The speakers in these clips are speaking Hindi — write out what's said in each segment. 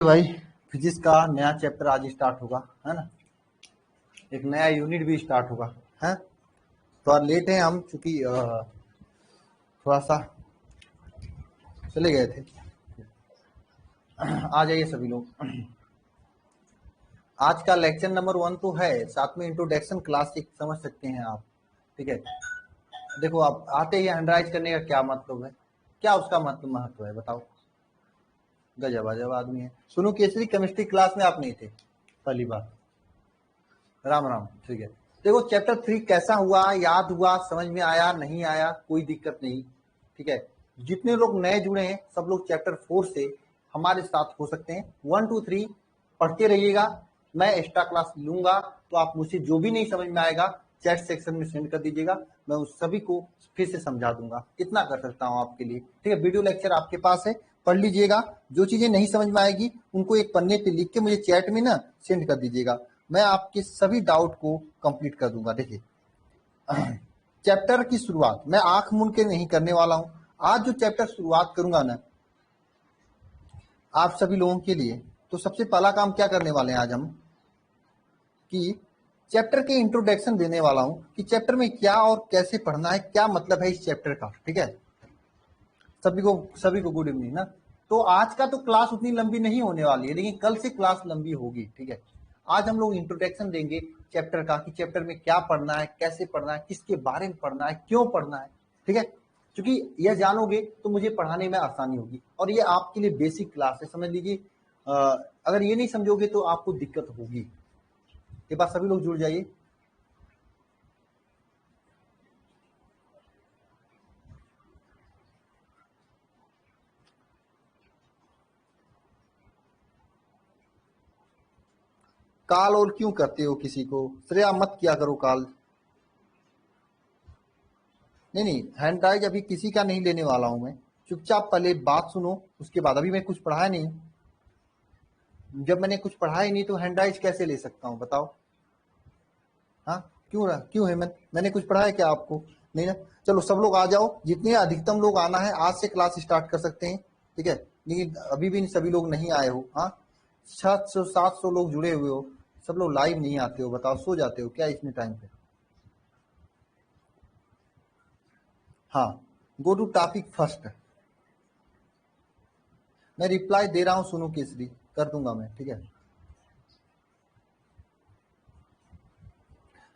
भाई फिजिक्स का नया चैप्टर आज स्टार्ट होगा, है ना। एक नया यूनिट भी स्टार्ट होगा, है। तो आज लेट है हम, चूंकि थोड़ा सा चले गए थे। आ जाइए सभी लोग। आज का लेक्चर नंबर 1 तो है, साथ में इंट्रोडक्शन क्लास एक समझ सकते हैं आप। ठीक है, देखो आप आते ही हैंडराइज करने का क्या मतलब है, क्या उसका महत्व है बताओ। गजब अजब आदमी है। सुनो केसरी केमिस्ट्री क्लास में आप नहीं थे पहली बार। राम राम। ठीक है, देखो चैप्टर 3 कैसा हुआ, याद हुआ, समझ में आया नहीं आया, कोई दिक्कत नहीं। ठीक है, जितने लोग नए जुड़े हैं सब लोग चैप्टर 4 से हमारे साथ हो सकते हैं। 1 2 3 पढ़ते रहिएगा, मैं एक्स्ट्रा क्लास लूंगा। तो आप मुझे जो भी नहीं समझ में आएगा चैट सेक्शन में सेंड कर दीजिएगा, मैं उस सभी को फिर से समझा दूंगा। इतना कर सकता हूँ आपके लिए। ठीक है, वीडियो लेक्चर आपके पास है, पढ़ लीजिएगा। जो चीजें नहीं समझ में आएगी उनको एक पन्ने पे लिख के मुझे चैट में ना सेंड कर दीजिएगा, मैं आपके सभी डाउट को कंप्लीट कर दूंगा। देखिए चैप्टर की शुरुआत मैं आंख मूंद के नहीं करने वाला हूं। आज जो चैप्टर शुरुआत करूंगा ना आप सभी लोगों के लिए, तो सबसे पहला काम क्या करने वाले हैं आज हम, कि चैप्टर के इंट्रोडक्शन देने वाला हूं कि चैप्टर में क्या और कैसे पढ़ना है, क्या मतलब है इस चैप्टर का। ठीक है, सभी को गुड इवनिंग ना। तो आज का तो क्लास उतनी लंबी नहीं होने वाली है, लेकिन कल से क्लास लंबी होगी। ठीक है, आज हम लोग इंट्रोडक्शन देंगे चैप्टर का, कि चैप्टर में क्या पढ़ना है, कैसे पढ़ना है, किसके बारे में पढ़ना है, क्यों पढ़ना है। ठीक है, क्योंकि यह जानोगे तो मुझे पढ़ाने में आसानी होगी, और ये आपके लिए बेसिक क्लास है, समझ लीजिए। अगर ये नहीं समझोगे तो आपको दिक्कत होगी। ये बात सभी लोग जुड़ जाइए। कॉल और क्यों करते हो किसी को, श्रेया मत किया करो कॉल। नहीं, हैंड राइज अभी किसी का नहीं लेने वाला हूं मैं। चुपचाप पहले बात सुनो, उसके बाद। अभी मैं कुछ पढ़ाया नहीं, जब मैंने कुछ पढ़ा ही नहीं तो हैंड राइज कैसे ले सकता हूं बताओ। हाँ, क्यों हेमंत, मैंने कुछ पढ़ाया क्या आपको? नहीं ना। चलो सब लोग आ जाओ, जितने अधिकतम लोग आना है आज से क्लास स्टार्ट कर सकते हैं। ठीक है, लेकिन अभी भी सभी लोग नहीं आए हो। हाँ, 600 700 लोग जुड़े हुए हो, सब लोग लाइव नहीं आते हो, बताओ सो जाते हो क्या इतने टाइम पे। हाँ, गो टू टॉपिक फर्स्ट। मैं रिप्लाई दे रहा हूँ, सुनो केसरी, कर दूंगा मैं। ठीक है,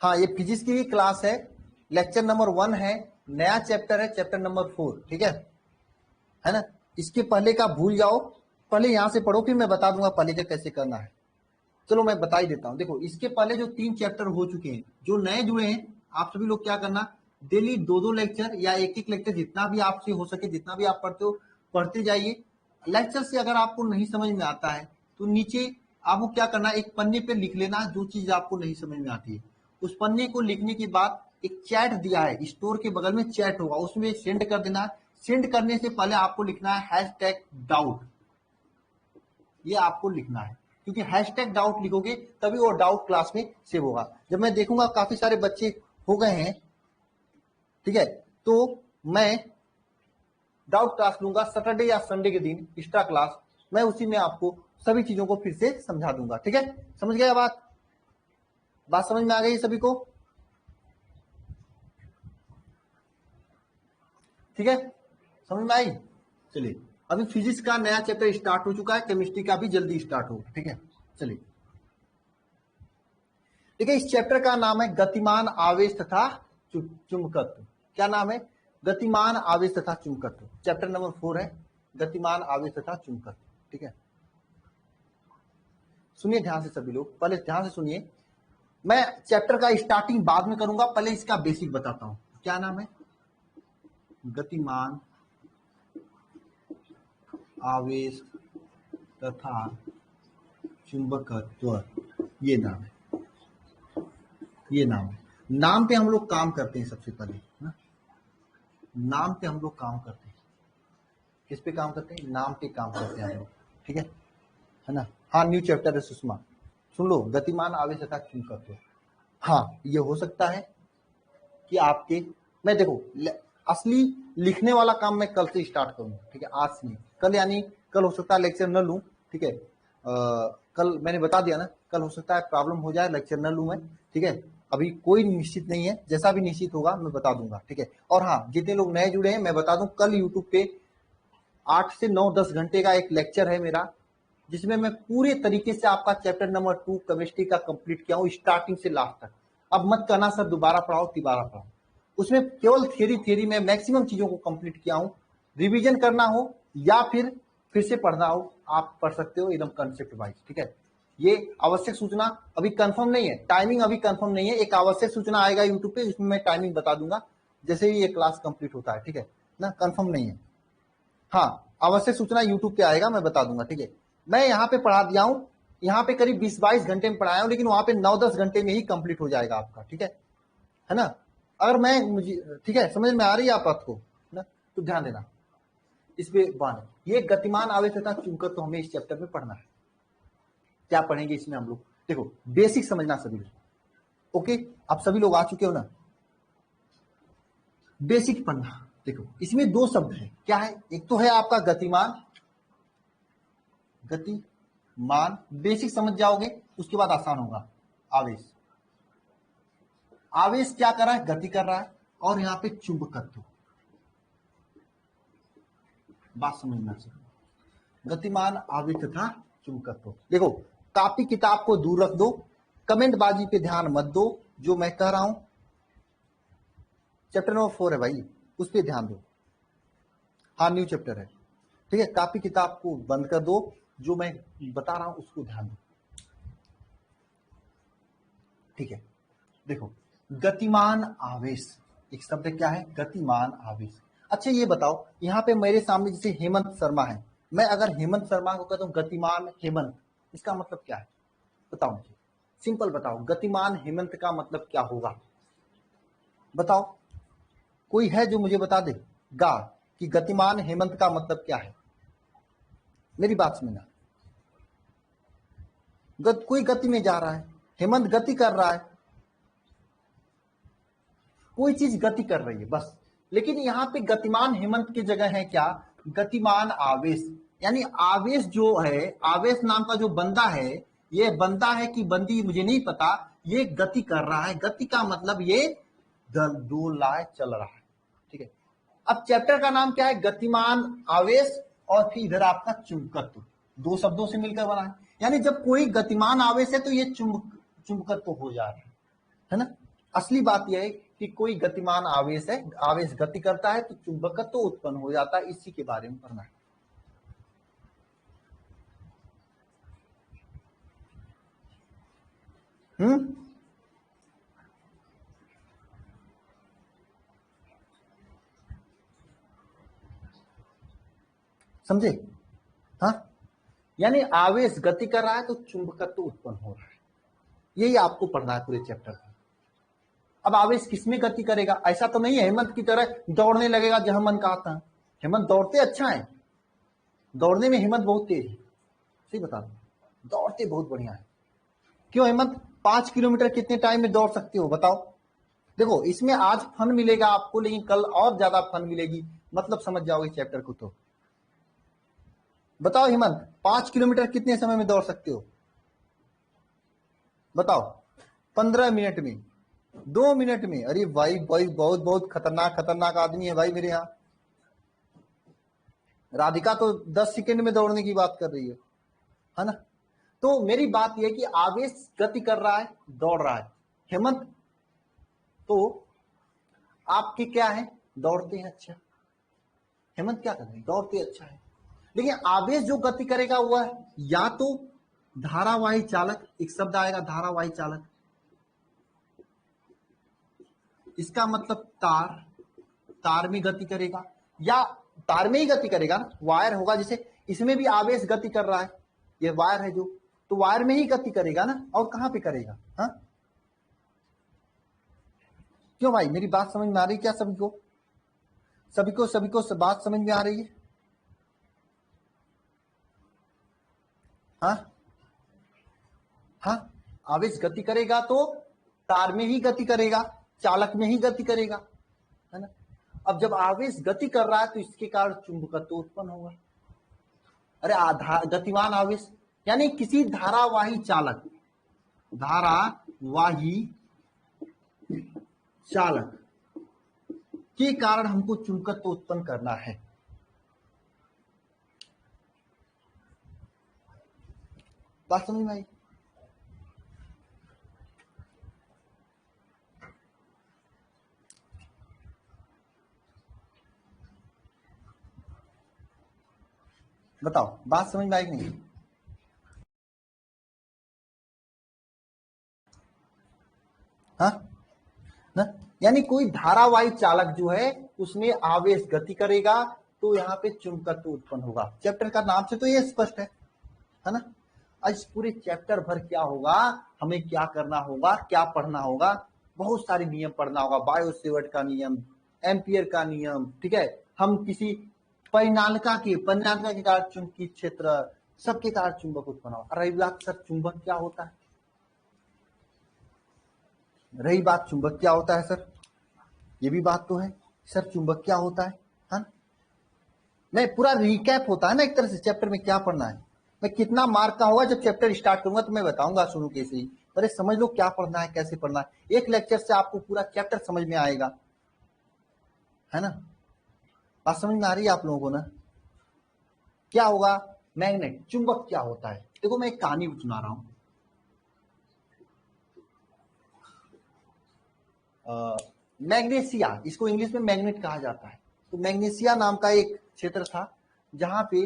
हाँ ये फिजिक्स की भी क्लास है, लेक्चर नंबर 1 है, नया चैप्टर है, चैप्टर नंबर 4। ठीक है ना। इसके पहले का भूल जाओ, पहले यहां से पढ़ो, फिर मैं बता दूंगा पहले का कैसे करना है। चलो मैं बता ही देता हूँ। देखो इसके पहले जो 3 चैप्टर हो चुके हैं, जो नए जुड़े हैं आप सभी लोग क्या करना, डेली 2 2 लेक्चर या एक एक लेक्चर, जितना भी आपसे हो सके, जितना भी आप पढ़ते हो पढ़ते जाइए। लेक्चर से अगर आपको नहीं समझ में आता है तो नीचे आपको क्या करना, एक पन्ने पे लिख लेना जो चीज आपको नहीं समझ में आती है। उस पन्ने को लिखने के बाद एक चैट दिया है, स्टोर के बगल में चैट होगा, उसमें सेंड कर देना। सेंड करने से पहले आपको लिखना है #डाउट, ये आपको लिखना है, क्योंकि #डाउट लिखोगे तभी वो डाउट क्लास में सेव होगा। जब मैं देखूंगा काफी सारे बच्चे हो गए हैं, ठीक है, तो मैं डाउट क्लास लूंगा सैटरडे या संडे के दिन, एक्स्ट्रा क्लास। मैं उसी में आपको सभी चीजों को फिर से समझा दूंगा। ठीक है, समझ गया बात? बात समझ में आ गई सभी को? ठीक है, समझ में आई? चलिए, अभी फिजिक्स का नया चैप्टर स्टार्ट हो चुका है, केमिस्ट्री का भी जल्दी स्टार्ट होगा। ठीक है, चलिए। देखिए इस चैप्टर का नाम है गतिमान आवेश तथा चुंबकत्व। क्या नाम है? गतिमान आवेश तथा चुंबकत्व। चैप्टर नंबर 4 है, गतिमान आवेश तथा चुंबकत्व। ठीक है, सुनिए ध्यान से सभी लोग, पहले ध्यान से सुनिए। मैं चैप्टर का स्टार्टिंग बाद में करूंगा, पहले इसका बेसिक बताता हूं। क्या नाम है? गतिमान आवेश तथा चुंबकत्व, ये नाम है, ये नाम है। नाम पे हम लोग काम करते हैं सबसे पहले ना, नाम पे हम लोग काम करते हैं। किस पे काम करते हैं? नाम पे काम करते हैं हम लोग। ठीक है ना। हाँ, न्यू चैप्टर है सुषमा, सुन लो, गतिमान आवेश तथा चुंबकत्व। हाँ, ये हो सकता है कि आपके, मैं देखो असली लिखने वाला काम मैं कल से स्टार्ट करूंगा। ठीक है, आज से नहीं, कल, यानी कल हो सकता है लेक्चर न लूं। ठीक है, कल मैंने बता दिया ना, कल हो सकता है प्रॉब्लम हो जाए, लेक्चर न लूं मैं, ठीक है। अभी कोई निश्चित नहीं है, जैसा भी निश्चित होगा मैं बता दूंगा, ठीक है। और हाँ, जितने लोग नए जुड़े हैं मैं बता दूं, कल यूट्यूब पे 8 से 9-10 घंटे का एक लेक्चर है मेरा, जिसमें मैं पूरे तरीके से आपका चैप्टर नंबर 2 केमिस्ट्री का कंप्लीट किया हूँ, स्टार्टिंग से लास्ट तक। अब मत कहना सर दोबारा पढ़ाओ तिबारा पढ़ाओ, उसमें केवल थ्योरी में मैक्सिमम चीजों को कंप्लीट किया हूँ। रिवीजन करना हो या फिर से पढ़ना हो, आप पढ़ सकते हो एकदम कंसेप्ट वाइज, ठीक है। ये आवश्यक सूचना अभी कंफर्म नहीं है, टाइमिंग अभी कंफर्म नहीं है, एक आवश्यक सूचना आएगा यूट्यूब पे, उसमें मैं टाइमिंग बता दूंगा जैसे ही ये क्लास कंप्लीट होता है, ठीक है ना, कंफर्म नहीं है। हाँ, आवश्यक सूचना यूट्यूब पे आएगा, मैं बता दूंगा, ठीक है। मैं यहाँ पे पढ़ा दिया हूँ, यहाँ पे करीब 20-22 घंटे में पढ़ाया हूँ, लेकिन वहां पे 9-10 घंटे में ही कंप्लीट हो जाएगा आपका, ठीक है ना। अगर मैं मुझे ठीक है, समझ में आ रही है आप बात को ना, तो ध्यान देना इस पे बान। ये गतिमान आवेश तथा चुंबकत्व तो हमें इस चैप्टर में पढ़ना है। क्या पढ़ेंगे इसमें हम लोग, देखो बेसिक समझना सभी लोग, ओके। आप सभी लोग आ चुके हो ना, बेसिक पढ़ना। देखो इसमें 2 शब्द है, क्या है, एक तो है आपका गतिमान, गतिमान बेसिक समझ जाओगे, उसके बाद आसान होगा। आवेश, आवेश क्या कर रहा है, गति कर रहा है, और यहाँ पे चुंबकत्व, बात समझना चाहिए। गतिमान आवेश तथा चुंबकत्व। देखो कॉपी किताब को दूर रख दो, कमेंट बाजी पे ध्यान मत दो, जो मैं कह रहा हूं चैप्टर नंबर 4 है भाई, उस पर ध्यान दो। हाँ न्यू चैप्टर है, ठीक है। कॉपी किताब को बंद कर दो, जो मैं बता रहा हूं उसको ध्यान दो, ठीक है। देखो गतिमान आवेश, एक शब्द क्या है, गतिमान आवेश। अच्छा ये बताओ, यहाँ पे मेरे सामने जैसे हेमंत शर्मा है, मैं अगर हेमंत शर्मा को कहता हूँ गतिमान हेमंत, इसका मतलब क्या है बताओ मुझे, सिंपल बताओ, गतिमान हेमंत का मतलब क्या होगा, बताओ। कोई है जो मुझे बता देगा कि गतिमान हेमंत का मतलब क्या है। मेरी बात समझना, कोई गति में जा रहा है, हेमंत गति कर रहा है, कोई चीज गति कर रही है बस। लेकिन यहाँ पे गतिमान हेमंत की जगह है क्या, गतिमान आवेश। यानी आवेश जो है, आवेश नाम का जो बंदा है, ये बंदा है कि बंदी मुझे नहीं पता, ये गति कर रहा है। गति का मतलब ये डोलाए चल रहा है, ठीक है। अब चैप्टर का नाम क्या है, गतिमान आवेश, और फिर इधर आपका चुंबकत्व, 2 शब्दों से मिलकर बना है। यानी जब कोई गतिमान आवेश है तो ये चुंबकत्व हो जा रहा है ना। असली बात यह है कि कोई गतिमान आवेश है, आवेश गति करता है तो चुंबकत्व उत्पन्न हो जाता है, इसी के बारे में पढ़ना है। समझे, हाँ। यानी आवेश गति कर रहा है तो चुंबकत्व उत्पन्न हो रहा है, यही आपको पढ़ना है पूरे चैप्टर में। अब आवेश किसमें गति करेगा, ऐसा तो नहीं है हेमंत की तरह दौड़ने लगेगा जहां मन कहता है। हेमंत दौड़ते अच्छा है, दौड़ने में हेमंत बहुत तेज है, सही बता दो, दौड़ते बहुत बढ़िया है। क्यों हेमंत 5 किलोमीटर कितने टाइम में दौड़ सकते हो बताओ। देखो इसमें आज फन मिलेगा आपको, लेकिन कल और ज्यादा फन मिलेगी, मतलब समझ जाओगे चैप्टर को। तो बताओ हेमंत 5 किलोमीटर कितने समय में दौड़ सकते हो, बताओ। 15 मिनट में, 2 मिनट में। अरे भाई भाई बहुत बहुत खतरनाक खतरनाक आदमी है भाई मेरे यहाँ। राधिका तो 10 सेकंड में दौड़ने की बात कर रही है ना। तो मेरी बात यह कि आवेश गति कर रहा है, दौड़ रहा है। हेमंत तो आपके क्या है, दौड़ते हैं अच्छा। हेमंत क्या कर रहे हैं, दौड़ते अच्छा है। लेकिन आवेश जो गति करेगा वह या तो धारावाही चालक, एक शब्द आएगा धारावाही चालक, इसका मतलब तार में गति करेगा, या तार में ही गति करेगा, वायर होगा, जैसे इसमें भी आवेश गति कर रहा है, ये वायर है जो, तो वायर में ही गति करेगा ना, और कहां पे करेगा। हाँ क्यों भाई, मेरी बात समझ में आ रही है क्या सभी को, सभी को सब बात समझ में आ रही है। हाँ हाँ, आवेश गति करेगा तो तार में ही गति करेगा, चालक में ही गति करेगा, है ना। अब जब आवेश गति कर रहा है तो इसके कारण चुंबकत्व उत्पन्न होगा। अरे गतिमान आवेश, यानी किसी धारावाही चालक, धारावाही चालक के कारण हमको चुंबकत्व उत्पन्न करना है। बात समझ में आई? बताओ, बात समझ में आई कि नहीं? हाँ ना, यानी कोई धारावाही चालक जो है उसमें आवेश गति करेगा तो यहाँ पे चुंबकत्व उत्पन्न होगा। चैप्टर का नाम से तो ये स्पष्ट है ना। आज इस पूरे चैप्टर भर क्या होगा, हमें क्या करना होगा, क्या पढ़ना होगा, बहुत सारे नियम पढ़ना होगा। बायो-सेवर्ट का नियम, एम्पियर का नियम, ठीक है। हम किसी परिनालिका के कारण चुंबकीय क्षेत्र सबके कारण चुंबक उत्पन्न होगा। रही बात सर चुंबक क्या होता है, रही बात चुंबक क्या होता है सर, ये भी बात तो है सर चुंबक क्या होता है। हाँ, मैं पूरा रिकैप होता है ना एक तरह से चैप्टर में क्या पढ़ना है। मैं कितना मार्क का होगा जब चैप्टर स्टार्ट करूंगा तो मैं बताऊंगा शुरू कैसे ही, पर समझ लो क्या पढ़ना है, कैसे पढ़ना है। एक लेक्चर से आपको पूरा चैप्टर समझ में आएगा, है ना। बात समझ में आ रही है आप लोगों को ना। क्या होगा, मैग्नेट, चुंबक क्या होता है। देखो मैं एक कहानी सुना रहा हूं। मैग्नेशिया, इसको इंग्लिश में मैग्नेट कहा जाता है। तो मैग्नेशिया नाम का एक क्षेत्र था जहां पे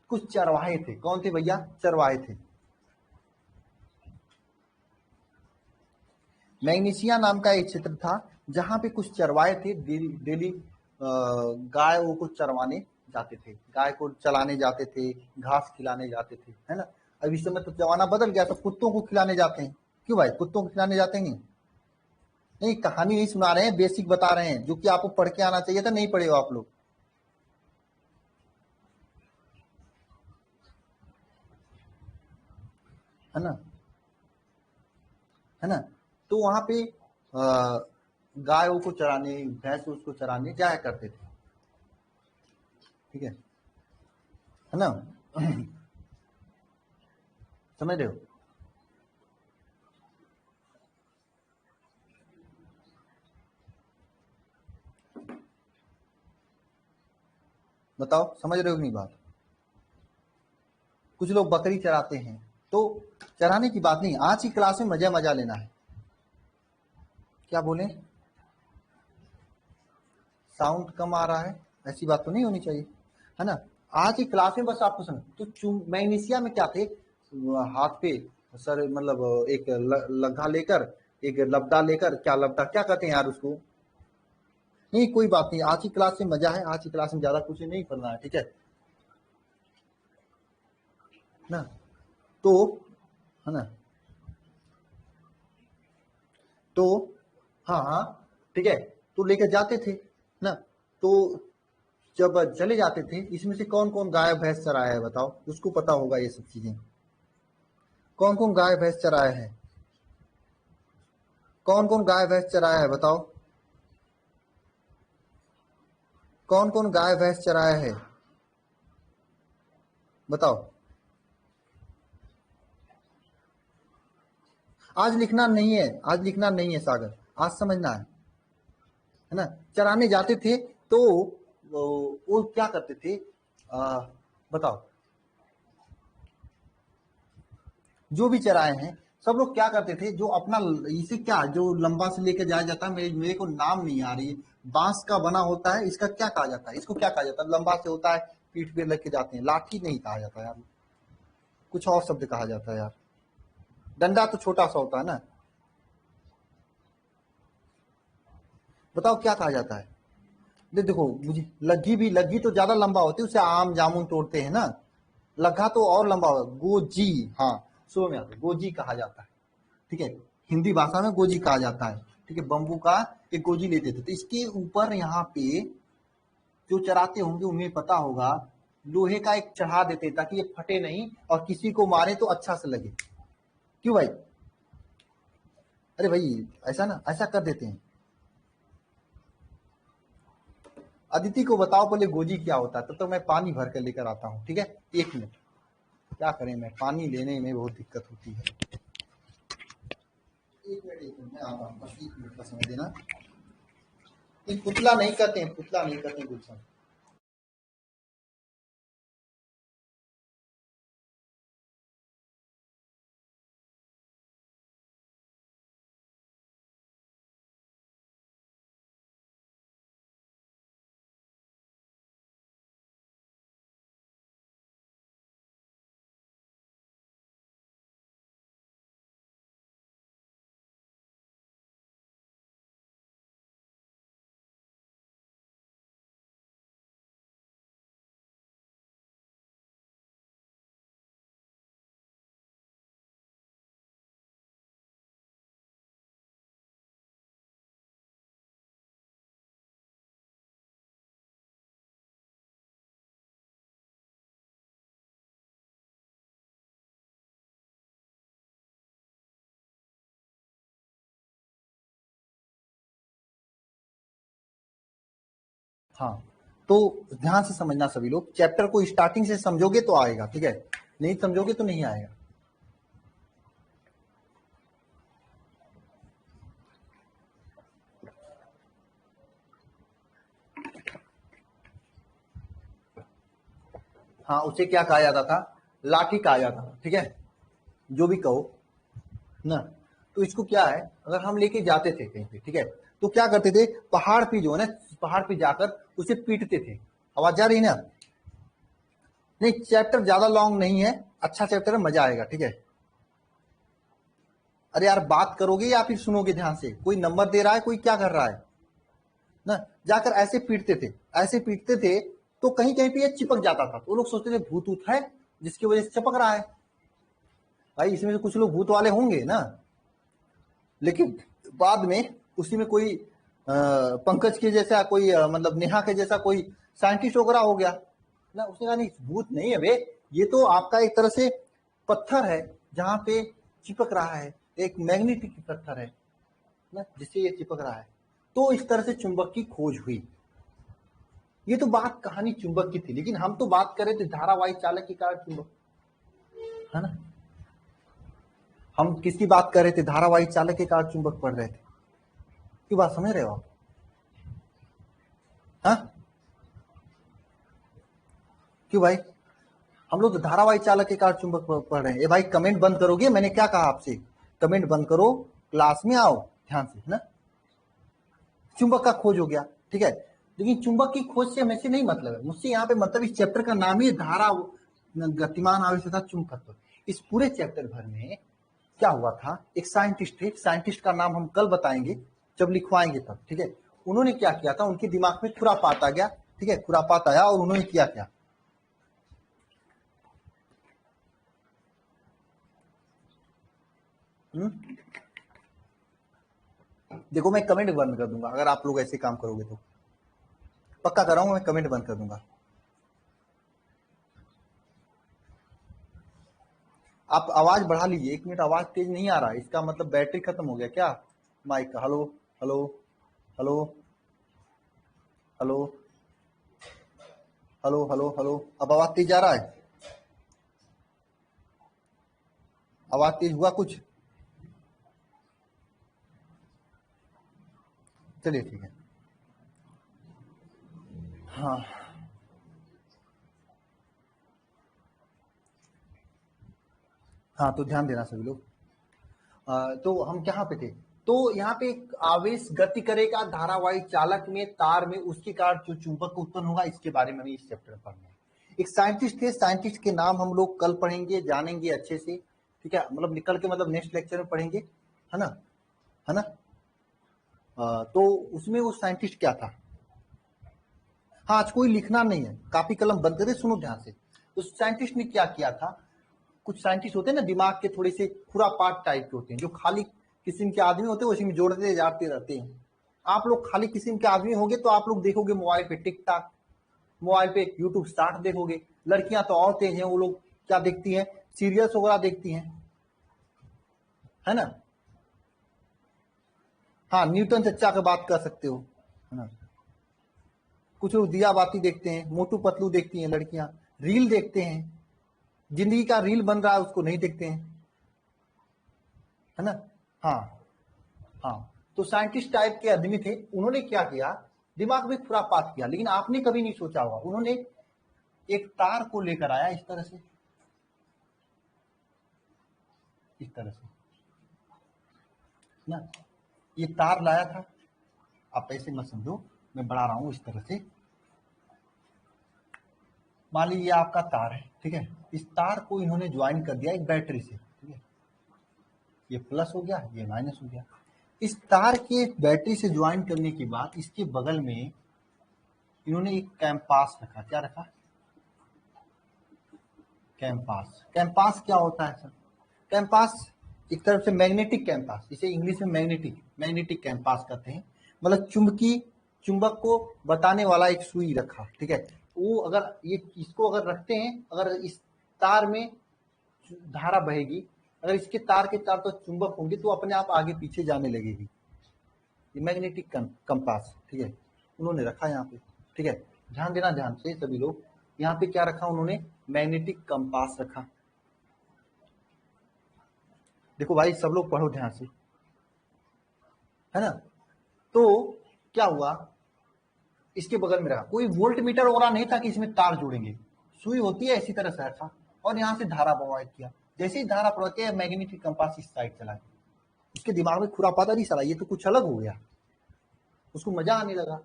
कुछ चरवाहे थे। कौन थे भैया, चरवाहे थे। मैग्नेशिया नाम का एक क्षेत्र था जहां पे कुछ चरवाहे थे। डेली गायों को चरवाने जाते थे, गाय को चलाने जाते थे, घास खिलाने जाते थे, है ना। अब इस समय तो जमाना बदल गया, तो कुत्तों को खिलाने जाते हैं। क्यों भाई, कुत्तों को खिलाने जाते हैं? नहीं, कहानी नहीं सुना रहे हैं, बेसिक बता रहे हैं जो कि आपको पढ़ के आना चाहिए था, नहीं पढ़े हो आप लोग, है ना, है ना। तो वहां पे गायों को चराने, भैंस उसको चराने जाया करते थे, ठीक है ना। समझ रहे हो। बताओ समझ रहे हो नहीं बात। कुछ लोग बकरी चराते हैं, तो चराने की बात नहीं, आज की क्लास में मजा मजा लेना है। क्या बोले, साउंड कम आ रहा है, ऐसी बात तो नहीं होनी चाहिए, है ना। आज की क्लास में बस आपको सुन, तो मैग्नीशिया में क्या थे, हाथ पे सर मतलब एक लग्गा लेकर, एक लबदा लेकर, क्या लबदा क्या कहते हैं यार उसको, नहीं कोई बात नहीं, आज की क्लास में मजा है, आज की क्लास में ज्यादा कुछ नहीं करना है, ठीक है ना। तो है ना, तो हाँ हाँ ठीक है, तो लेकर जाते थे ना। तो जब चले जाते थे, इसमें से कौन कौन गाय भैंस चराया है बताओ, उसको पता होगा ये सब चीजें। कौन कौन गाय भैंस चराया है, कौन कौन गाय भैंस चराया है बताओ, कौन कौन गाय भैंस चराया है बताओ। आज लिखना नहीं है, आज लिखना नहीं है सागर, आज समझना है ना। चराने जाते थे तो वो क्या करते थे, बताओ। जो भी चराए हैं सब लोग क्या करते थे, जो अपना इसे क्या जो लंबा से लेकर जाया जाता है, मेरे को नाम नहीं आ रही है, बांस का बना होता है, इसका क्या कहा जाता है, इसको क्या कहा जाता है, लंबा से होता है, पीठ पे लेके जाते हैं, लाठी नहीं कहा जाता यार, कुछ और शब्द कहा जाता है यार। डंडा तो छोटा सा होता है ना, बताओ क्या कहा जाता है। देखो मुझे लग्गी तो ज्यादा लंबा होती है, उसे आम जामुन तोड़ते हैं ना। लग्गा तो और लंबा होगा, गोजी, हाँ सुबह में आता है, गोजी कहा जाता है, ठीक है। हिंदी भाषा में गोजी कहा जाता है, ठीक है। बम्बू का एक गोजी लेते थे, तो इसके ऊपर यहाँ पे जो चराते होंगे उन्हें पता होगा, लोहे का एक चढ़ा देते ताकि ये फटे नहीं और किसी को मारे तो अच्छा से लगे। क्यों भाई, अरे भाई ऐसा ना, ऐसा कर देते हैं। अदिति को बताओ पहले गोजी क्या होता है, तब तो मैं पानी भर कर लेकर आता हूँ, ठीक है, 1 मिनट। क्या करें, मैं पानी लेने में बहुत दिक्कत होती है। एक मिनट मैं आता हूँ, बस 1 मिनट का समय देना। ये पुतला नहीं करते हैं, पुतला नहीं करते हैं गुलशन। हाँ, तो ध्यान से समझना सभी लोग, चैप्टर को स्टार्टिंग से समझोगे तो आएगा, ठीक है, नहीं समझोगे तो नहीं आएगा। हाँ, उसे क्या कहा जाता था, लाठी कहा जाता था, ठीक है, जो भी कहो ना। तो इसको क्या है, अगर हम लेके जाते थे कहीं पे, ठीक है, तो क्या करते थे, पहाड़ पे जो है ना, पहाड़ पे जाकर उसे पीटते थे। आवाज जा रही है ना? नहीं, चैप्टर ज्यादा लॉन्ग नहीं है, अच्छा चैप्टर है, मजा आएगा, ठीक है। अरे यार, बात करोगे या फिर सुनोगे ध्यान से? कोई नंबर दे रहा है, कोई क्या कर रहा है ना। जाकर ऐसे पीटते थे, ऐसे पीटते थे, तो कहीं कहीं पे ये चिपक जाता था, तो वो लोग सोचते थे भूत ऊत है जिसकी वजह से चिपक रहा है। भाई इसमें से कुछ लोग भूत वाले होंगे ना, लेकिन बाद में उसी में कोई पंकज के जैसा कोई मतलब नेहा के जैसा कोई साइंटिस्ट वगैरह हो गया ना, उसने कहा नहीं भूत नहीं है बे, ये तो आपका एक तरह से पत्थर है जहां पे चिपक रहा है, एक मैग्नेटिक पत्थर है ना जिससे ये चिपक रहा है। तो इस तरह से चुंबक की खोज हुई। ये तो बात कहानी चुंबक की थी, लेकिन हम तो बात कर रहे थे धारावाही चालक के कारण चुंबक, है ना। हम किसकी बात कर रहे थे, धारावाही चालक के कारण चुंबक पढ़ रहे थे। की बात समझ रहे हो आप? हाँ, क्यों भाई? हम लोग तो धारावाही चालक के कारण चुंबक पढ़ रहे हैं। ए भाई, कमेंट बंद करोगे? मैंने क्या कहा आपसे, कमेंट बंद करो, क्लास में आओ ध्यान से, है ना। चुंबक का खोज हो गया, ठीक है, लेकिन चुंबक की खोज से हमें से नहीं मतलब है, मुझसे यहाँ पे मतलब इस चैप्टर का नाम ही धारा गतिमान आवेश तथा चुंबकत्व। इस पूरे चैप्टर भर में क्या हुआ था, एक साइंटिस्ट थे, साइंटिस्ट का नाम हम कल बताएंगे जब लिखवाएंगे तब, ठीक है। उन्होंने क्या किया था, उनके दिमाग में खुरापात आ गया, ठीक है, खुरापात आया और उन्होंने किया क्या। देखो, मैं कमेंट बंद कर दूंगा अगर आप लोग ऐसे काम करोगे तो, पक्का कर रहा हूं, मैं कमेंट बंद कर दूंगा। आप आवाज बढ़ा लीजिए, 1 मिनट आवाज तेज नहीं आ रहा है, इसका मतलब बैटरी खत्म हो गया क्या माइक का। Hello hello hello hello hello hello hello, अब आवाज तेज आ रहा है? आवाज तेज हुआ कुछ? चलिए ठीक है। हाँ हाँ, तो ध्यान देना सभी लोग। तो हम कहाँ पे थे, तो यहाँ पे एक आवेश गति करेगा धारावाही चालक में, तार में, उसके कारण जो चुंबक उत्पन्न होगा, इसके बारे में हमें इस चैप्टर में पढ़ना है। एक साइंटिस्ट थे, साइंटिस्ट के नाम हम लोग कल पढ़ेंगे, जानेंगे अच्छे से, ठीक है, मतलब निकल के मतलब नेक्स्ट लेक्चर में पढ़ेंगे, है ना, है ना। तो उसमें वो साइंटिस्ट क्या था। हाँ, आज कोई लिखना नहीं है, कापी कलम बंद करे, सुनो ध्यान से। उस साइंटिस्ट ने क्या किया था, कुछ साइंटिस्ट होते हैं ना दिमाग के थोड़े से खुरापात टाइप के होते हैं, जो खाली किस्म के आदमी होते हैं उसी में जोड़ते जाते रहते हैं। आप लोग खाली किस्म के आदमी होंगे तो आप लोग देखोगे मोबाइल पे टिकटॉक, मोबाइल पे यूट्यूब स्टार्ट देखोगे। लड़कियां तो और तेज हैं, वो लोग क्या देखती हैं, सीरियल्स वगैरह देखती हैं, है ना। हाँ, न्यूटन चच्चा का बात कर सकते हो, है ना। कुछ लोग दिया बाती देखते हैं, मोटू पतलू देखती हैं लड़कियां, रील देखते हैं, जिंदगी का रील बन रहा है उसको नहीं देखते हैं, है ना। हाँ हाँ, तो साइंटिस्ट टाइप के आदमी थे, उन्होंने क्या किया, दिमाग में खुरापात किया, लेकिन आपने कभी नहीं सोचा होगा, उन्होंने एक तार को लेकर आया इस तरह से, इस तरह से ना, ये तार लाया था, आप ऐसे मत समझो, मैं बढ़ा रहा हूं इस तरह से, मान लीजिए आपका तार है, ठीक है, इस तार को इन्होंने ज्वाइन कर दिया एक बैटरी से, ठीक है, ये प्लस हो गया, ये माइनस हो गया। इस तार के बैटरी से ज्वाइन करने के बाद इसके बगल में इन्होंने एक कैंपास रखा, क्या रखा, कैंपास। कैंपास क्या होता है सर, कैंपास एक तरफ से मैग्नेटिक कैंपास, इसे इंग्लिश में मैग्नेटिक कैंपास कहते हैं, मतलब चुंबक को बताने वाला एक सुई रखा, ठीक है, वो अगर ये इसको अगर रखते हैं, अगर इस तार में धारा बहेगी, अगर इसके तार के तार तो चुंबक होंगे तो अपने आप आगे पीछे जाने लगेगी, ये मैग्नेटिक कंपास, ठीक है, उन्होंने रखा यहाँ पे, ठीक है, ध्यान देना ध्यान से सभी लोग, यहाँ पे क्या रखा उन्होंने, मैग्नेटिक कंपास रखा। देखो भाई सब लोग पढ़ो ध्यान से, है ना। तो क्या हुआ, इसके बगल में रखा, कोई वोल्ट मीटर वगैरह नहीं था कि इसमें तार जोड़ेंगे, सुई होती है इसी तरह से रखा, और यहाँ से धारा प्रवाहित किया, जैसे ही धारा प्रवाहित किया मैग्नेटिक कंपास इस साइड चला गया। उसके दिमाग में खुरापाता नहीं साला, ये तो कुछ अलग हो गया, उसको मजा आने लगा,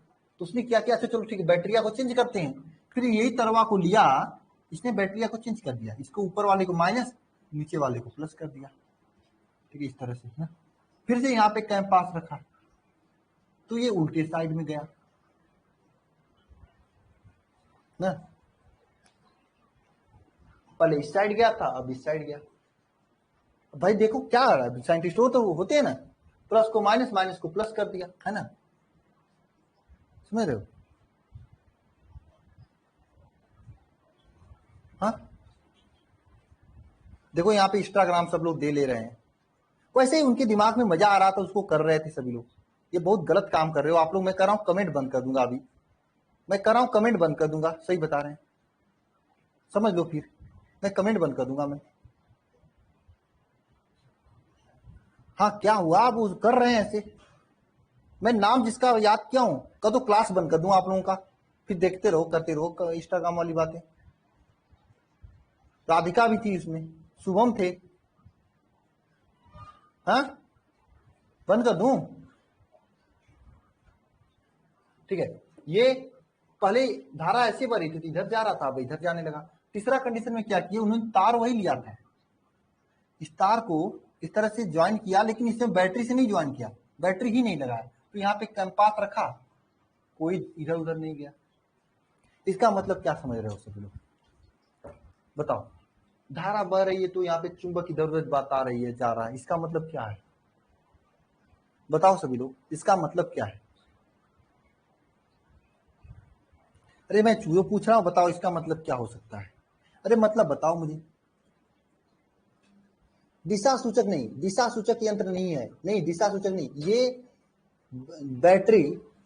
तो उसने क्या किया, अच्छा चलो ठीक है बैटरिया को चेंज करते हैं, फिर यही तरवा को लिया, इसने बैटरिया को चेंज कर दिया, इसको ऊपर वाले को माइनस, नीचे वाले को प्लस कर दिया, ठीक है, इस तरह से ना, फिर से यहाँ पे कैंपास रखा, तो ये उल्टे साइड में गया ना, पहले इस साइड गया था, अब इस साइड गया। भाई देखो क्या साइंटिस्ट हो तो होते हैं ना, प्लस को माइनस, माइनस को प्लस कर दिया, है ना, समझ रहे हो। हाँ देखो यहाँ पे इंस्टाग्राम सब लोग दे ले रहे हैं, वैसे ही उनके दिमाग में मजा आ रहा था उसको कर रहे थे सभी लोग। ये बहुत गलत काम कर रहे हो आप लोग, मैं कर रहा हूँ कमेंट बंद कर दूंगा, अभी मैं कर रहा हूँ कमेंट बंद कर दूंगा, सही बता रहे हैं, समझ लो, फिर मैं कमेंट बंद कर दूंगा मैं। हाँ क्या हुआ, आप कर रहे हैं ऐसे, मैं नाम जिसका याद किया हूं का तो क्लास बंद कर दूं आप लोगों का, फिर देखते रहो करते रहो इंस्टाग्राम वाली बातें। राधिका भी थी इसमें, शुभम थे, हाँ बंद कर दूं, ठीक है। ये पहले धारा ऐसे भरी थी, इधर जा रहा था, अब इधर जाने लगा। तीसरा कंडीशन में क्या किया उन्होंने, तार वही लिया था, इस तार को इस तरह से ज्वाइन किया, लेकिन इसमें बैटरी से नहीं ज्वाइन किया, बैटरी ही नहीं लगाया, तो यहाँ पे कंपास रखा, कोई इधर उधर नहीं गया। इसका मतलब क्या समझ रहे हो सभी लोग, बताओ, धारा बह रही है तो यहाँ पे चुंबक इधर उधर बात आ रही है, जा रहा है, इसका मतलब क्या है, बताओ सभी लोग, इसका मतलब क्या है। अरे मैं चूहो पूछ रहा हूं, बताओ इसका मतलब क्या हो सकता है, अरे मतलब बताओ मुझे। दिशा सूचक नहीं, दिशा सूचक यंत्र नहीं है, नहीं दिशा सूचक नहीं, ये बैटरी,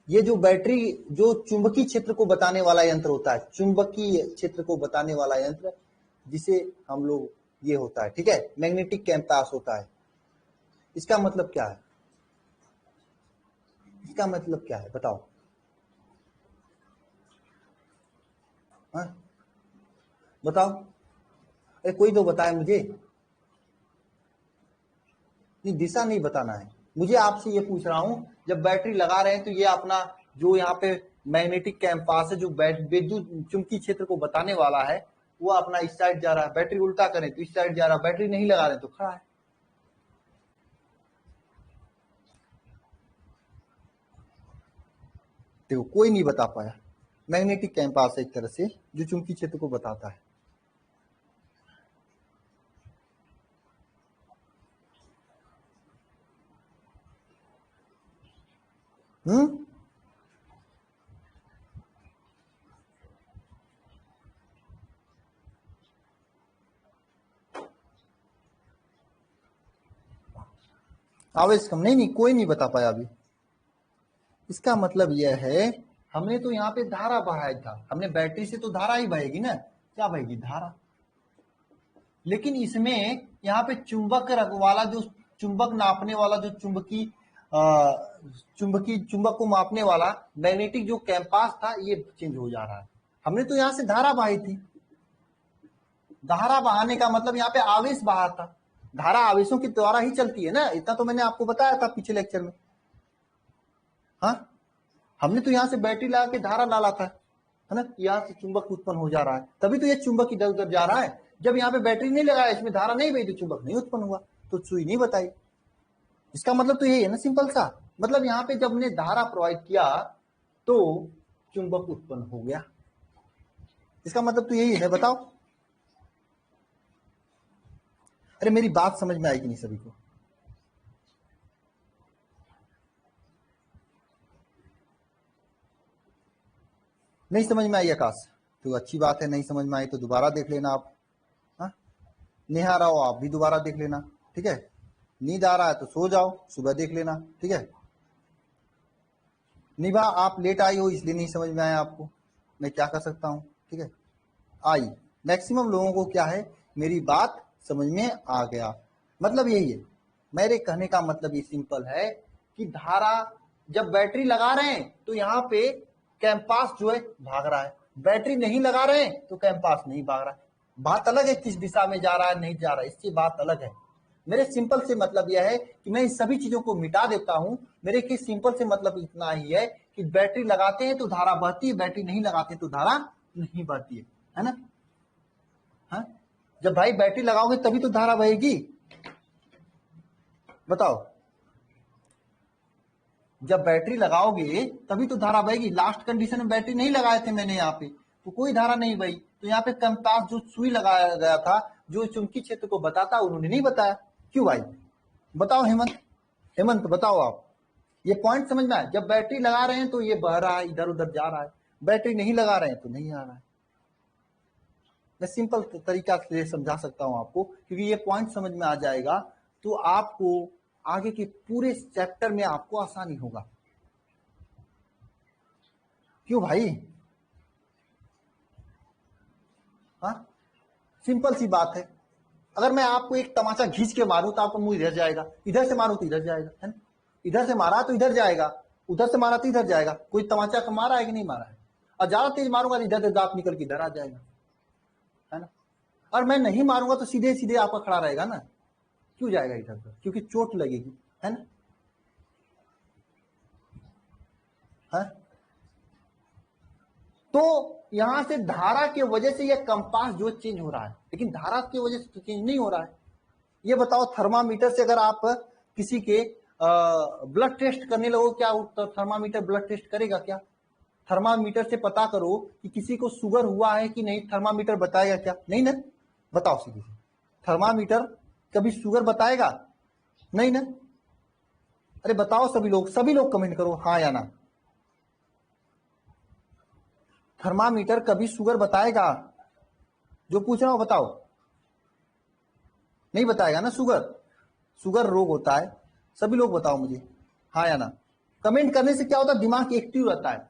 ये जो बैटरी जो चुंबकीय क्षेत्र को बताने वाला यंत्र होता है, चुंबकीय क्षेत्र को बताने वाला यंत्र, जिसे हम लोग ये होता है, ठीक है, मैग्नेटिक कैंपास होता है। इसका मतलब क्या है, इसका मतलब क्या है बताओ, हाँ बताओ, अरे कोई तो बताए मुझे, नहीं दिशा नहीं बताना है मुझे, आपसे ये पूछ रहा हूं, जब बैटरी लगा रहे हैं तो ये अपना जो यहाँ पे मैग्नेटिक कैंपास है, जो विद्युत चुंबकीय क्षेत्र को बताने वाला है, वो अपना इस साइड जा रहा है, बैटरी उल्टा करें तो इस साइड जा रहा है, बैटरी नहीं लगा रहे तो खड़ा है। देखो कोई नहीं बता पाया, मैग्नेटिक कैंपास है एक तरह से जो चुंबकीय क्षेत्र को बताता है। आवेश कम, नहीं नहीं कोई नहीं बता पाया अभी। इसका मतलब यह है, हमने तो यहाँ पे धारा बहाया था, हमने बैटरी से तो धारा ही बहेगी ना, क्या बहेगी, धारा, लेकिन इसमें यहाँ पे चुंबक वाला जो चुंबक नापने वाला जो चुंबक को मापने वाला मैग्नेटिक जो कैंपास था ये चेंज हो जा रहा है। हमने तो यहाँ से धारा बहाई थी, धारा बहाने का मतलब यहाँ पे आवेश बहा था। धारा आवेशों के द्वारा ही चलती है ना, इतना तो मैंने आपको बताया था पिछले लेक्चर में। हाँ, हमने तो यहाँ से बैटरी लगा के धारा डाला था, है ना, यहाँ से चुंबक उत्पन्न हो जा रहा है, तभी तो ये चुंबक इधर उधर जा रहा है। जब यहाँ पे बैटरी नहीं लगाया, इसमें धारा नहीं बही, तो चुंबक नहीं उत्पन्न हुआ, तो सुई नहीं बताई। इसका मतलब तो यही है ना, सिंपल सा मतलब। यहाँ पे जब हमने धारा प्रोवाइड किया तो चुंबक उत्पन्न हो गया, इसका मतलब तो यही है। बताओ, अरे मेरी बात समझ में आएगी नहीं सभी को? नहीं समझ में आई आकाश? तो अच्छी बात है, नहीं समझ में आई तो दोबारा देख लेना आप। हाँ, नहीं आ रहा हो आप भी दोबारा देख लेना, ठीक है। नींद आ रहा है तो सो जाओ, सुबह देख लेना, ठीक है। निभा, आप लेट आई हो इसलिए नहीं समझ में आया आपको, मैं क्या कर सकता हूं, ठीक है। आई मैक्सिमम लोगों को क्या है, मेरी बात समझ में आ गया, मतलब यही है। मेरे कहने का मतलब ये सिंपल है कि धारा जब बैटरी लगा रहे हैं तो यहाँ पे कैंपास जो है भाग रहा है, बैटरी नहीं लगा रहे हैं तो कैंपास नहीं भाग रहा है। बात अलग है किस दिशा में जा रहा है नहीं जा रहा है, इसकी बात अलग है। मेरे सिंपल से मतलब यह है कि मैं इन सभी चीजों को मिटा देता हूं। मेरे के सिंपल से मतलब इतना ही है कि बैटरी लगाते हैं तो धारा बहती है, बैटरी नहीं लगाते तो धारा नहीं बहती है ना। हाँ, जब भाई बैटरी लगाओगे तभी तो धारा बहेगी, बताओ। जब बैटरी लगाओगे तभी तो धारा बहेगी। लास्ट कंडीशन में बैटरी नहीं लगाए थे मैंने यहाँ पे, तो कोई धारा नहीं बही। तो यहाँ पे कंपास जो सुई लगाया गया था, जो चुंबकीय क्षेत्र को बताता, उन्होंने नहीं बताया। क्यों भाई, बताओ हेमंत, हेमंत बताओ आप। ये पॉइंट समझना है, जब बैटरी लगा रहे हैं तो ये बह रहा है, इधर उधर जा रहा है, बैटरी नहीं लगा रहे हैं तो नहीं आ रहा है। मैं सिंपल तरीका से समझा सकता हूं आपको, क्योंकि ये पॉइंट समझ में आ जाएगा तो आपको आगे के पूरे चैप्टर में आपको आसानी होगा। क्यों भाई? हाँ, सिंपल सी बात है। अगर मैं आपको एक तमाचा खींच के मारूं तो आपका मुंह इधर जाएगा, इधर से मारूं तो इधर जाएगा, है ना। इधर से मारा तो इधर जाएगा, उधर से मारा तो इधर जाएगा। कोई तमाचा का मारा है कि नहीं मारा है? और ज्यादा तेज मारूंगा तो इधर से दांत निकल के इधर आ जाएगा, है ना। और मैं नहीं मारूंगा तो सीधे सीधे आपका खड़ा रहेगा ना, क्यों जाएगा इधर से? क्योंकि चोट लगेगी, है ना। है? तो यहां से धारा की वजह से यह कंपास जो चेंज हो रहा है, लेकिन धारा की वजह से तो चेंज नहीं हो रहा है। ये बताओ, थर्मामीटर से अगर आप किसी के ब्लड टेस्ट करने लगो, क्या थर्मामीटर ब्लड टेस्ट करेगा क्या? थर्मामीटर से पता करो कि किसी को शुगर हुआ है कि नहीं, थर्मामीटर बताएगा क्या? नहीं ना, बताओ सीधे से। थर्मामीटर कभी शुगर बताएगा? नहीं ना। अरे बताओ सभी लोग कमेंट करो हाँ या ना। थर्मामीटर कभी शुगर बताएगा? जो पूछ रहा हूं बताओ। नहीं बताएगा ना। शुगर रोग होता है, सभी लोग बताओ मुझे हाँ या ना। कमेंट करने से क्या होता है, दिमाग एक्टिव रहता है,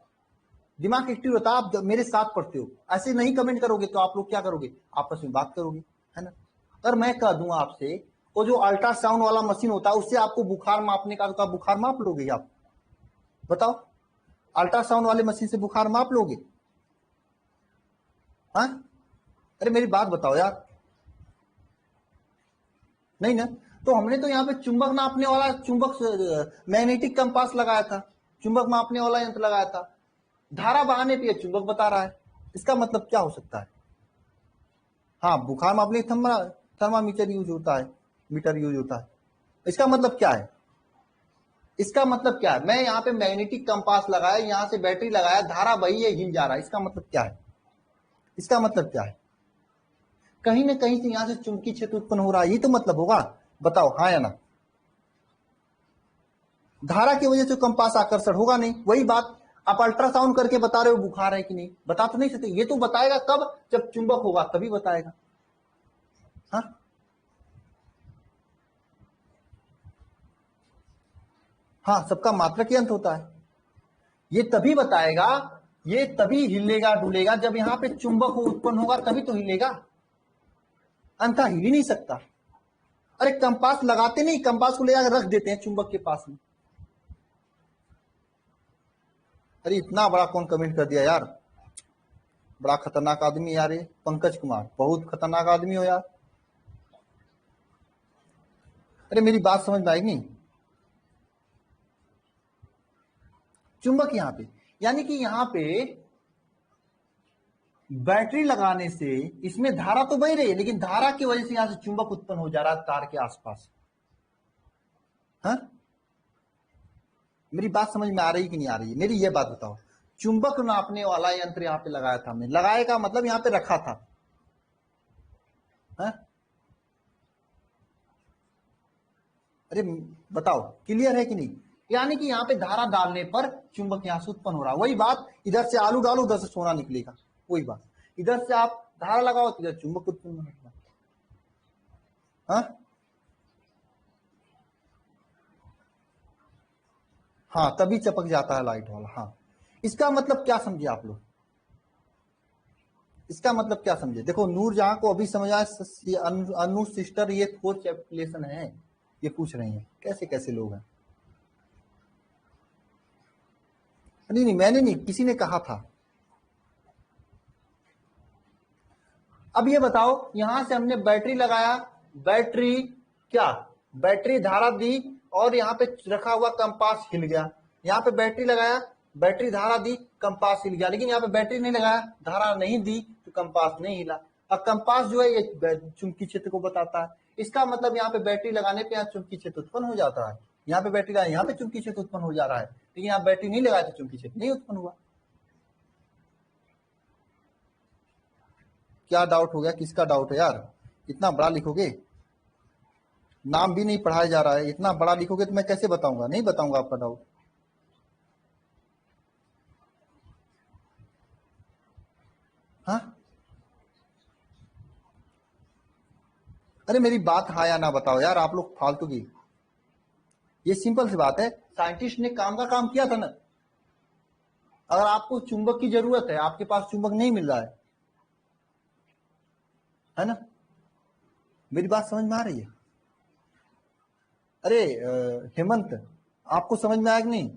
दिमाग एक्टिव रहता है। आप मेरे साथ पढ़ते हो, ऐसे नहीं कमेंट करोगे तो आप लोग क्या करोगे, आपस में बात करोगे, है ना। अगर मैं कह दूंगा आपसे, वो जो अल्ट्रासाउंड वाला मशीन होता है उससे आपको बुखार मापने का, तो बुखार माप लोगे आप? बताओ, अल्ट्रासाउंड वाले मशीन से बुखार माप लोगे? हाँ, अरे मेरी बात बताओ यार, नहीं ना। तो हमने तो यहाँ पे चुंबक नापने वाला, मैग्नेटिक कंपास लगाया था, चुंबक मापने वाला यंत्र लगाया था। धारा बहाने पे चुंबक बता रहा है, इसका मतलब क्या हो सकता है? हाँ, बुखार मापने थर्मामीटर यूज होता है, मीटर यूज होता है। इसका मतलब क्या है? इसका मतलब क्या है? मैं यहाँ पे मैग्नेटिक कंपास लगाया, यहाँ से बैटरी लगाया, धारा बही है, हिल जा रहा है, इसका मतलब क्या है? इसका मतलब क्या है? कहीं ना कहीं से यहां से चुंबकीय क्षेत्र उत्पन्न हो रहा है, ये तो मतलब होगा। बताओ हाँ या ना। धारा की वजह से कंपास आकर्षण होगा नहीं, वही बात आप अल्ट्रासाउंड करके बता रहे हो बुखार है कि नहीं, बता तो नहीं सकते। ये तो बताएगा कब, जब चुंबक होगा तभी बताएगा। हाँ, हाँ, सबका मात्रक यंत्र होता है। ये तभी बताएगा, ये तभी हिलेगा डुलेगा जब यहाँ पे चुंबक उत्पन्न होगा, तभी तो हिलेगा। अंगूठा हिल ही नहीं सकता। अरे कंपास लगाते नहीं, कंपास को ले जाकर रख देते हैं चुंबक के पास में। अरे इतना बड़ा कौन कमेंट कर दिया यार, बड़ा खतरनाक आदमी यार ये पंकज कुमार, बहुत खतरनाक आदमी हो यार। अरे मेरी बात समझ में आई नहीं? चुंबक यहां पे, यानी कि यहां पे बैटरी लगाने से इसमें धारा तो बह रही है, लेकिन धारा की वजह से यहां से चुंबक उत्पन्न हो जा रहा है तार के आसपास। हाँ, मेरी बात समझ में आ रही कि नहीं आ रही है? मेरी ये बात बताओ, चुंबक नापने वाला यंत्र यहाँ पे लगाया था हमने, लगाए का मतलब यहाँ पे रखा था। हाँ? अरे बताओ, क्लियर है कि नहीं? यानी कि यहाँ पे धारा डालने पर चुंबक यहाँ से उत्पन्न हो रहा है। वही बात, इधर से आलू डालो उधर से सोना निकलेगा, वही बात। इधर से आप धारा लगाओ तो इधर चुंबक उत्पन्न होगा। हाँ हाँ, तभी चपक जाता है लाइट वाला। हाँ, इसका मतलब क्या समझे आप लोग? इसका मतलब क्या समझे? देखो नूरजहां को अभी समझ आया, अनु सिस्टर ये फोर्थ कैलकुलेशन है, ये पूछ रही हैं कैसे कैसे लोग हैं। नहीं नहीं, मैंने नहीं, किसी ने कहा था। अब ये बताओ, यहां से हमने बैटरी लगाया, बैटरी क्या, बैटरी धारा दी, और यहाँ पे रखा हुआ कंपास हिल गया। यहाँ पे बैटरी लगाया, बैटरी धारा दी, कंपास हिल गया। लेकिन यहाँ पे बैटरी नहीं लगाया, धारा नहीं दी, तो कंपास नहीं हिला। अब कंपास जो है ये चुंबकीय क्षेत्र को बताता है। इसका मतलब यहाँ पे बैटरी लगाने पे यहाँ चुंबकीय क्षेत्र उत्पन्न हो जाता है। यहाँ पे बैटरी लगाए, यहाँ पे चुंबकीय क्षेत्र उत्पन्न हो जा रहा है, लेकिन यहाँ बैटरी नहीं लगाए तो चुंबकीय क्षेत्र नहीं उत्पन्न हुआ। क्या डाउट हो गया? किसका डाउट है यार? इतना बड़ा लिखोगे, नाम भी नहीं पढ़ाया जा रहा है, इतना बड़ा लिखोगे तो मैं कैसे बताऊंगा? नहीं बताऊंगा आपका डाउट। हाँ, अरे मेरी बात हाँ या ना बताओ यार, आप लोग फालतू की। ये सिंपल सी बात है, साइंटिस्ट ने काम का काम किया था ना। अगर आपको चुंबक की जरूरत है, आपके पास चुंबक नहीं मिल रहा है ना? मेरी बात समझ में आ रही है? अरे हेमंत, आपको समझ में आया कि नहीं?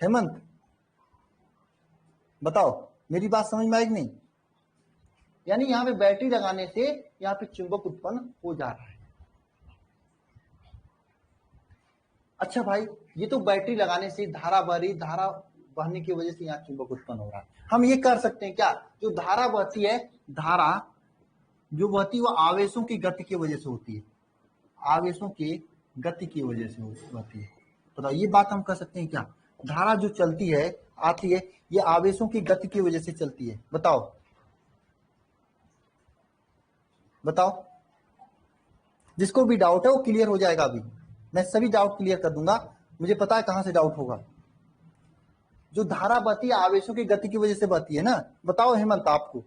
हेमंत बताओ, मेरी बात समझ में आई कि नहीं? यानी यहाँ पे बैटरी लगाने से यहाँ पे चुंबक उत्पन्न हो जा रहा है। अच्छा भाई, ये तो बैटरी लगाने से धारा बह रही, धारा बहने की वजह से यहाँ चुंबक उत्पन्न हो रहा है। हम ये कर सकते हैं क्या, जो धारा बहती है, धारा जो बहती है वो आवेशों की गति की वजह से होती है, आवेशों की गति की वजह से बहती है। बताओ, ये बात हम कर सकते हैं क्या? धारा जो चलती है, आती है, ये आवेशों की गति की वजह से चलती है। बताओ बताओ, जिसको भी डाउट है वो क्लियर हो जाएगा। अभी मैं सभी डाउट क्लियर कर दूंगा, मुझे पता है कहां से डाउट होगा। जो धारा बहती है आवेशों की गति की वजह से बहती है ना। बताओ हेमंत, आपको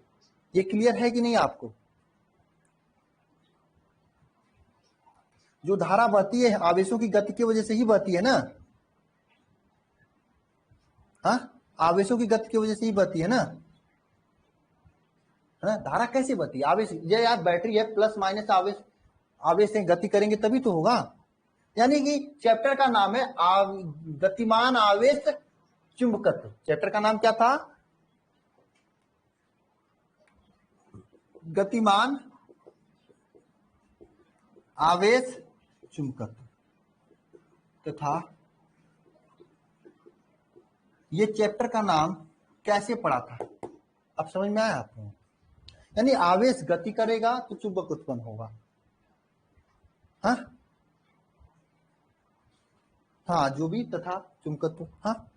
ये क्लियर है कि नहीं? आपको जो धारा बहती है आवेशों की गति की वजह से ही बहती है ना? हाँ, आवेशों की गति की वजह से ही बहती है ना? है ना? धारा कैसे बहती है? आवेश, ये यार बैटरी है, प्लस माइनस आवेश, आवेश से गति करेंगे तभी तो होगा। यानी कि चैप्टर का नाम है गतिमान आवेश चुंबकत्व। चैप्टर का नाम क्या था? गतिमान आवेश चुंबकत्व तथा ये चैप्टर का नाम कैसे पड़ा था? अब समझ में आया आपको? यानी आवेश गति करेगा तो चुंबक उत्पन्न होगा। हाँ हाँ, जो भी तथा चुंबकत्व। हाँ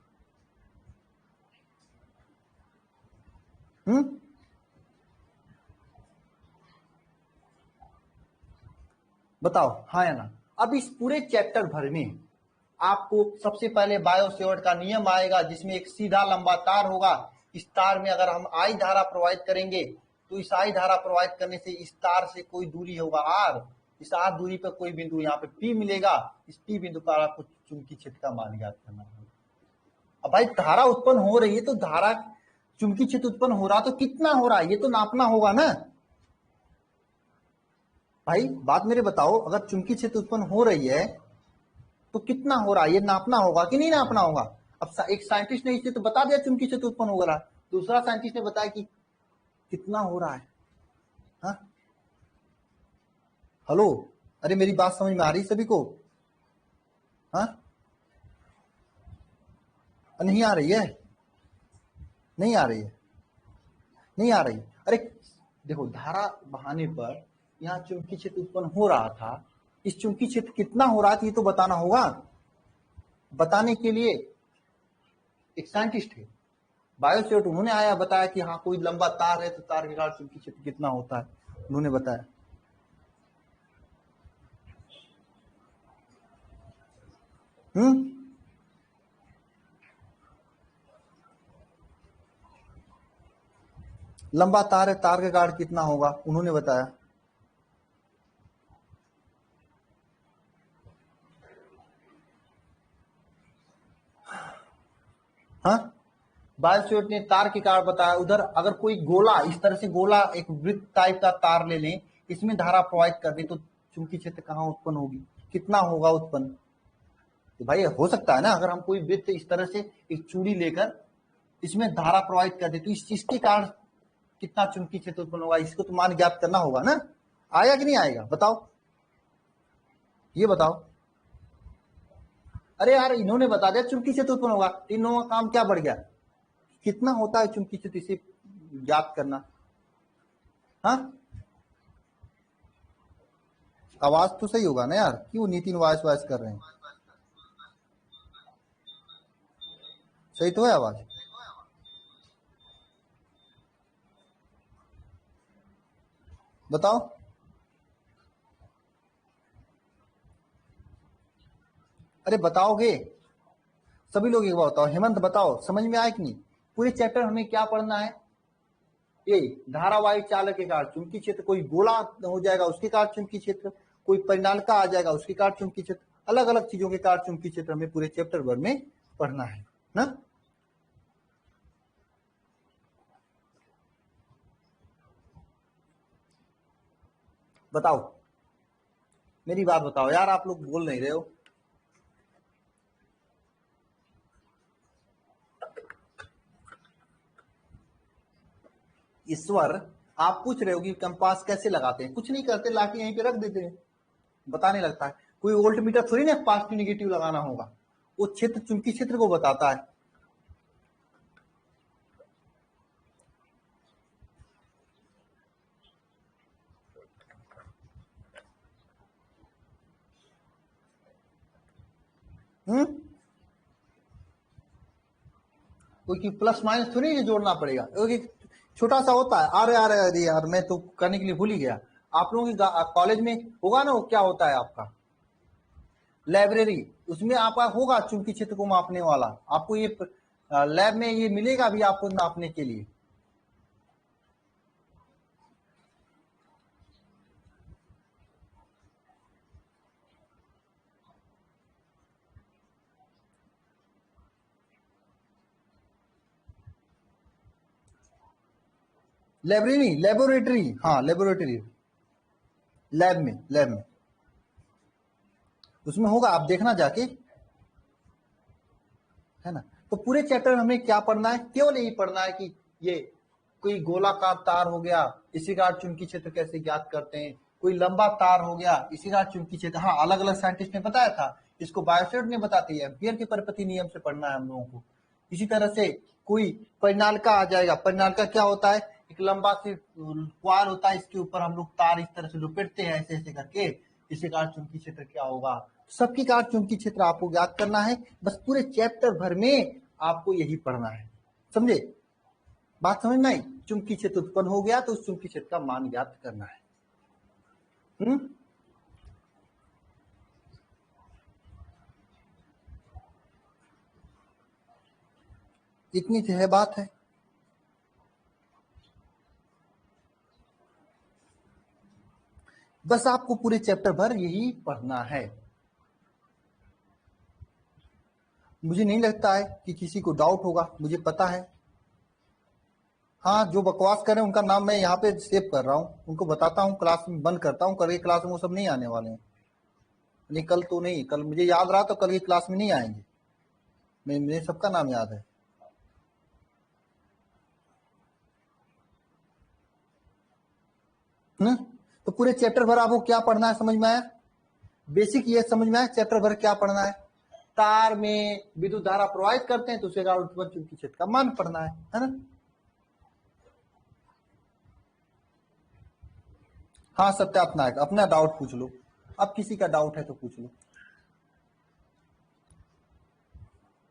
बताओ हाँ या ना? अब इस पूरे चैप्टर भर में आपको सबसे पहले बायो सेवर्ट का नियम आएगा, जिसमें एक सीधा लंबा तार होगा। इस तार में अगर हम आई धारा प्रवाहित करेंगे तो इस आई धारा प्रवाहित करने से इस तार से कोई दूरी होगा आर, इस आर दूरी पर कोई बिंदु यहाँ पे पी मिलेगा। इस पी बिंदु पर आपको चुंबकीय क्षेत्र का मान ज्ञात करना होगा। अब भाई धारा उत्पन्न हो रही है तो धारा, चुंबकीय क्षेत्र उत्पन्न हो रहा तो कितना हो रहा है ये तो नापना होगा ना। भाई बात मेरे बताओ, अगर चुंबकीय क्षेत्र उत्पन्न हो रही है तो कितना हो रहा है, ये नापना होगा कि नहीं नापना होगा। अब एक साइंटिस्ट ने इसे तो बता दिया चुंबकीय क्षेत्र उत्पन्न हो रहा है, दूसरा साइंटिस्ट ने बताया कि कितना हो रहा है। हाँ हेलो, अरे मेरी बात समझ में आ रही सभी को? हाँ नहीं आ रही है? नहीं आ रही है? नहीं आ रही? अरे देखो, धारा बहाने पर यहाँ चुंबकीय क्षेत्र उत्पन्न हो रहा था, इस चुंबकीय क्षेत्र कितना हो रहा था ये तो बताना होगा। बताने के लिए एक साइंटिस्ट है बायोसेट, उन्होंने आया बताया कि हाँ कोई लंबा तार है तो तार के कारण चुंबकीय क्षेत्र कितना होता है, उन्होंने बताया। लंबा तार है, तार के कारण कितना होगा उन्होंने बताया। हाँ बायोसेट ने तार के कारण बताया। उधर अगर कोई गोला, इस तरह से गोला एक वृत्त टाइप का तार ले लें, इसमें धारा प्रवाहित कर दे तो चुंबकीय क्षेत्र कहाँ उत्पन्न होगी, कितना होगा उत्पन्न। तो भाई हो सकता है ना, अगर हम कोई वृत्त इस तरह से एक चूड़ी लेकर इसमें धारा प्रवाहित कर दे तो इस चीज के कारण कितना चुंबकीय क्षेत्र उत्पन्न होगा, इसको तो मान ज्ञात करना होगा ना। आएगा कि नहीं आएगा बताओ, ये बताओ। अरे यार इन्होंने बता दिया चुंबकीय क्षेत्र उत्पन्न होगा, तीनों का काम क्या बढ़ गया, कितना होता है चुंबकीय क्षेत्र इसे ज्ञात करना। हाँ आवाज तो सही होगा ना यार, क्यों नितिन वॉइस वॉइस कर रहे हैं? सही तो है आवाज? बताओ। अरे बताओगे सभी लोग, एक बार बताओ, हेमंत बताओ समझ में आया कि नहीं? पूरे चैप्टर हमें क्या पढ़ना है, ये धारावाही चालक के कारण चुंबकीय क्षेत्र, कोई गोला हो जाएगा उसके कारण चुंबकीय क्षेत्र, कोई परिनालिका आ जाएगा उसके कारण चुंबकीय क्षेत्र, अलग अलग चीजों के कारण चुंबकीय क्षेत्र हमें पूरे चैप्टर भर में पढ़ना है ना। बताओ, मेरी बात बताओ यार, आप लोग बोल नहीं रहे हो। ईश्वर, आप पूछ रहे हो कि कंपास कैसे लगाते हैं, कुछ नहीं करते, लाके यहीं पे रख देते हैं, बताने लगता है। कोई वोल्ट मीटर थोड़ी ना पॉजिटिव निगेटिव लगाना होगा, वो क्षेत्र चुंबकीय क्षेत्र को बताता है। कोई प्लस माइनस थोड़ी जोड़ना पड़ेगा, एक छोटा सा होता है। अरे अरे अरे यार मैं तो करने के लिए भूल ही गया, आप लोगों की कॉलेज में होगा ना, वो क्या होता है आपका लाइब्रेरी, उसमें आपका होगा चुंबकीय क्षेत्र को मापने वाला, आपको ये लैब में ये मिलेगा भी आपको नापने के लिए। लाइब्रेरी, लेबोरेटरी, हाँ लेबोरेटरी, लैब में उसमें होगा, आप देखना जाके, है ना। तो पूरे चैप्टर में हमें क्या पढ़ना है, केवल यही पढ़ना है कि ये कोई गोलाकार तार हो गया, इसी का चुंबकीय क्षेत्र कैसे ज्ञात करते हैं, कोई लंबा तार हो गया इसी का चुंबकीय क्षेत्र, हाँ अलग अलग साइंटिस्ट ने बताया था, इसको बायोसेट ने बताती है, एम्पियर के परपति नियम से पढ़ना है हम लोगों को। इसी तरह से कोई परिनालिका आ जाएगा, परिनालिका क्या होता है, एक लंबा से क्वार होता है, इसके ऊपर हम लोग तार इस तरह से लपेटते हैं ऐसे ऐसे करके, इसी कारण चुंबकीय क्षेत्र क्या होगा, सबकी कार चुंबकीय क्षेत्र आपको ज्ञात करना है। बस पूरे चैप्टर भर में आपको यही पढ़ना है, समझे? बात समझ में आई? चुंबकीय क्षेत्र उत्पन्न हो गया तो उस चुंबकीय क्षेत्र का मान ज्ञात करना है। इतनी तो है बात है। बस आपको पूरे चैप्टर भर यही पढ़ना है। मुझे नहीं लगता है कि किसी को डाउट होगा, मुझे पता है। हाँ, जो बकवास कर रहे हैं उनका नाम मैं यहाँ पे सेव कर रहा हूँ, उनको बताता हूँ, क्लास में बंद करता हूँ, कल की क्लास में वो सब नहीं आने वाले हैं। नहीं, कल तो नहीं, कल मुझे याद रहा तो कल की क्लास में नहीं आएंगे। मुझे सबका नाम याद है। तो पूरे चैप्टर भर आपको क्या पढ़ना है, समझ में आया? बेसिक ये समझ में आया चैप्टर भर क्या पढ़ना है। तार में विद्युत धारा प्रवाहित करते हैं तो उसे उत्पन्न चुंबकीय क्षेत्र का मान पढ़ना है ना। हाँ सत्यार्थ नायक, अपना डाउट पूछ लो, अब किसी का डाउट है तो पूछ लो,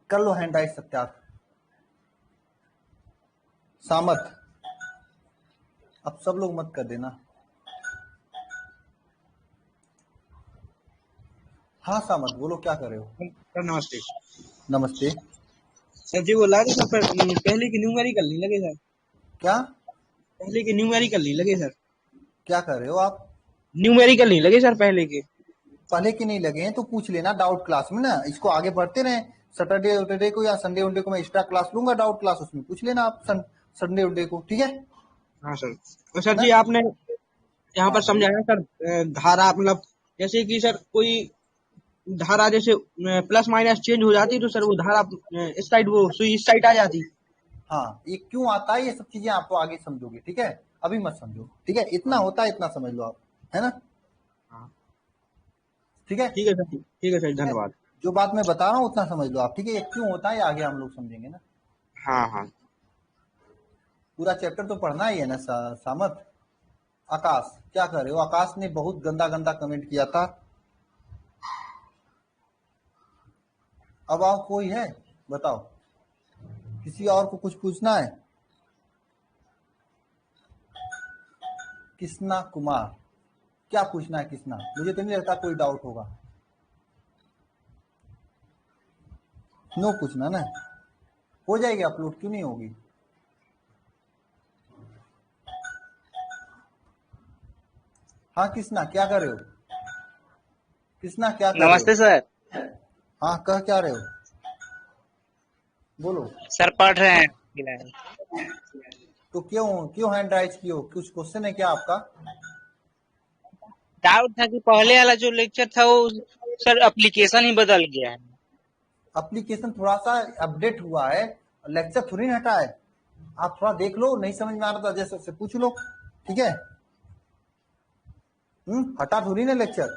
कर लो हैंड राइट सत्यार्थ। सामर्थ, अब सब लोग मत कर देना। हाँ सामर्थ बोलो, क्या कर रहे हो? सर नमस्ते। नमस्ते। सर जी बोला कि सर पहले की न्यूमेरिकल नहीं लगे सर। क्या? पहले के न्यूमेरिकल नहीं लगे सर। क्या कर रहे हो आप? न्यूमेरिकल नहीं लगे सर पहले के। पहले के नहीं लगे हैं तो पूछ लेना डाउट क्लास में ना, इसको आगे बढ़ते रहे। सैटरडे वैटरडे को या संडे वनडे को मैं एक्स्ट्रा क्लास लूंगा डाउट क्लास, उसमें पूछ लेना आप संडे वनडे को, ठीक है हाँ सर। और सर ना? जी आपने यहाँ पर हाँ बोलो। समझाया सर धारा मतलब जैसे कि सर कोई धारा जैसे प्लस माइनस चेंज हो जाती तो सर वो धारा इस साइड वो सुई इस साइड आ जाती। हाँ, ये क्यों आता है, ये सब चीजें आपको आगे समझोगे, ठीक है, अभी मत समझो, ठीक है, इतना हाँ होता है इतना समझ लो आप, है ना? हाँ ठीक है, ठीक है सर, ठीक है सर, धन्यवाद। जो बात मैं बता रहा हूँ उतना समझ लो आप, ठीक है, ये क्यों होता है ये आगे हम लोग समझेंगे ना। हाँ हाँ पूरा चैप्टर तो पढ़ना ही है ना सामत। आकाश, क्या कर रहे हो? आकाश ने बहुत गंदा गंदा कमेंट किया था। अब आओ, कोई है बताओ, किसी और को कुछ पूछना है? कृष्णा कुमार, क्या पूछना है कृष्णा? मुझे तो नहीं लगता कोई डाउट होगा। नो पूछना ना, हो जाएगी अपलोड, क्यों नहीं होगी? हाँ कृष्णा, क्या कर रहे हो? कृष्णा क्या कर रहे हो? नमस्ते सर। हाँ, कह क्या रहे हो, बोलो। सर पढ़ रहे हैं। तो क्यों क्यों हैंड राइज किए हो? कुछ क्वेश्चन है क्या आपका? डाउट था कि पहले वाला जो लेक्चर था वो सर एप्लीकेशन ही बदल गया है। एप्लीकेशन थोड़ा सा अपडेट हुआ है, लेक्चर थोड़ी ना हटा है। आप थोड़ा देख लो, नहीं समझ में आ रहा था जैसे उससे पूछ लो, ठीक है। हटा थोड़ी ना लेक्चर,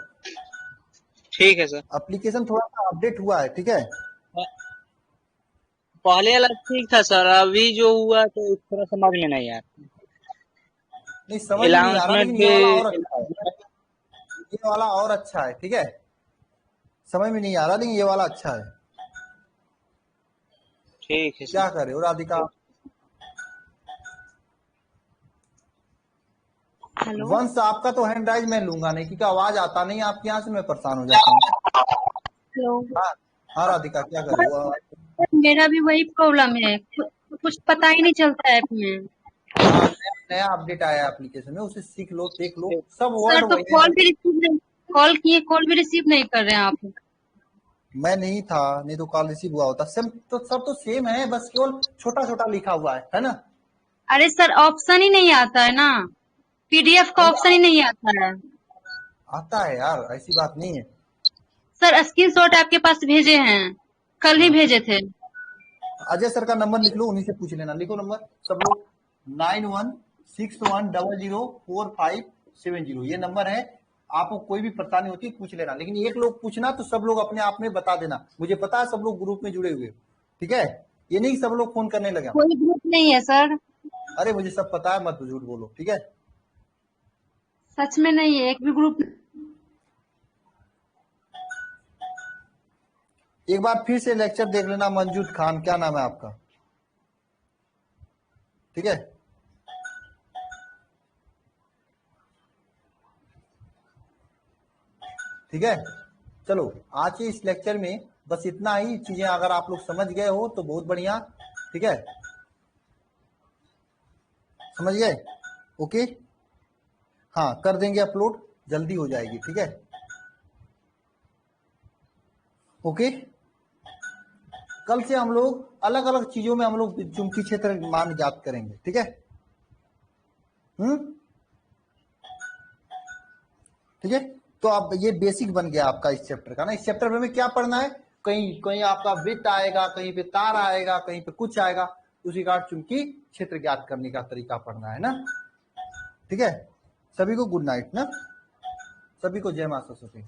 ठीक है सर। एप्लीकेशन थोड़ा सा अपडेट हुआ है, ठीक है। पहले वाला ठीक था सर, अभी जो हुआ तो थोड़ा समझ में नहीं आया। नहीं समझ में नहीं आ रहा, अनाउंसमेंट लेकिन ये भी वाला और अच्छा है, ये वाला और अच्छा है, ठीक है। समझ में नहीं आ रहा लेकिन ये वाला अच्छा है। ठीक है क्या सर। कर रहे हो राधिका? हेलो। वंश, आपका तो हैंड राइज मैं लूंगा नहीं क्योंकि आवाज आता नहीं आपके यहाँ से, मैं परेशान हो जाता हूँ। हेलो। हाँ हाँ राधिका, क्या कर रहे हो? मेरा भी वही प्रॉब्लम है, कुछ पता ही नहीं चलता ऐप में। हाँ, नया अपडेट आया है एप्लीकेशन में, उसे सीख लो, देख लो, सब सर वर्ड तो वही है बस। कॉल किए, कॉल भी रिसीव नहीं कर रहे हैं आप। मैं नहीं था, नहीं तो कॉल रिसीव हुआ होता। सेम तो सब तो सेम है, बस केवल छोटा छोटा लिखा हुआ है ना। अरे सर ऑप्शन ही नहीं आता है ना, पीडीएफ का नहीं ऑप्शन ही नहीं आता है। आता है यार, ऐसी बात नहीं है। सर स्क्रीनशॉट आपके पास भेजे हैं, कल ही हाँ, भेजे थे। अजय सर का नंबर लिख लो, उन्हीं से पूछ लेना, लिखो नंबर सब लोग, 9161004570, ये नंबर है। आपको कोई भी परेशानी होती है पूछ लेना, लेकिन एक लोग पूछना तो सब लोग अपने आप में बता देना। मुझे पता है सब लोग ग्रुप में जुड़े हुए, ठीक है, ये नहीं सब लोग फोन करने लगे। कोई ग्रुप नहीं है सर। अरे मुझे सब पता है, मत झूठ बोलो, ठीक है। सच में नहीं है, एक भी ग्रुप। एक बार फिर से लेक्चर देख लेना, मंजूद खान, क्या नाम है आपका, ठीक है। ठीक है, चलो आज के इस लेक्चर में बस इतना ही चीजें, अगर आप लोग समझ गए हो तो बहुत बढ़िया, ठीक है, समझ गए, ओके। हाँ, कर देंगे अपलोड, जल्दी हो जाएगी, ठीक है, ओके। कल से हम लोग अलग अलग चीजों में हम लोग चुंबकीय क्षेत्र मान ज्ञात करेंगे, ठीक है। ठीक है, तो अब ये बेसिक बन गया आपका इस चैप्टर का ना। इस चैप्टर में क्या पढ़ना है, कहीं कहीं आपका वृत्त आएगा, कहीं पे तार आएगा, कहीं पे कुछ आएगा, उसी का चुंबकीय क्षेत्र ज्ञात करने का तरीका पढ़ना है ना। ठीक है, सभी को गुड नाइट ना, सभी को जय माता सरस्वती।